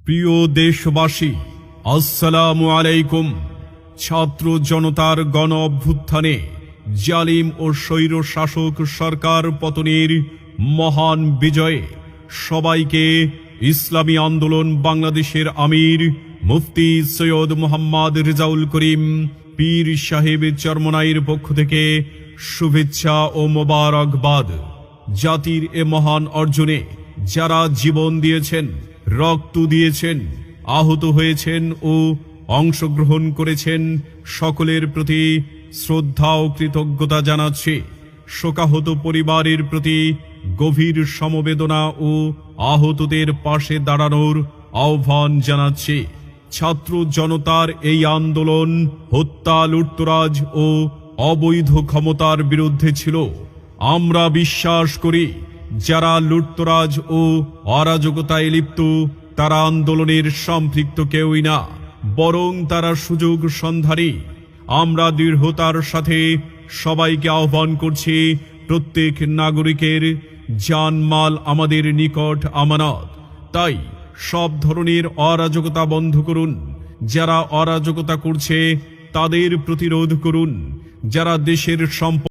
প্রিয় দেশবাসী, আসসালামু আলাইকুম। ছাত্র জনতার গণ অভ্যুত্থানে জালিম ও স্বৈর শাসক সরকার পতনের মহান বিজয়ে সবাইকে ইসলামী আন্দোলন বাংলাদেশের আমির মুফতি সৈয়দ মোহাম্মদ রেজাউল করিম পীর সাহেব চরমনাইর পক্ষ থেকে শুভেচ্ছা ও মোবারকবাদ। জাতির এ মহান অর্জনে যারা জীবন দিয়েছেন, রক্ত দিয়েছেন, আহত হয়েছেন ও অংশগ্রহণ করেছেন, সকলের প্রতি শ্রদ্ধা ও কৃতজ্ঞতা জানাচ্ছি। শোকাহত পরিবারের প্রতি গভীর সমবেদনা ও আহতদের পাশে দাঁড়ানোর আহ্বান জানাচ্ছি। ছাত্র জনতার এই আন্দোলন হত্যা, লুটতরাজ ও অবৈধ ক্ষমতার বিরুদ্ধে ছিল। আমরা বিশ্বাস করি, যারা লুটতরাজ ও অরাজকতায় লিপ্ত তারা আন্দোলনের সম্পৃক্ত কেউই না, বরং তারা সুযোগ সন্ধানী। আমরা দৃঢ়তার সাথে সবাইকে আহ্বান করছি, প্রত্যেক নাগরিকের জানমাল আমাদের নিকট আমানত। তাই সব ধরনের অরাজকতা বন্ধ করুন। যারা অরাজকতা করছে তাদের প্রতিরোধ করুন। যারা দেশের সম্পদ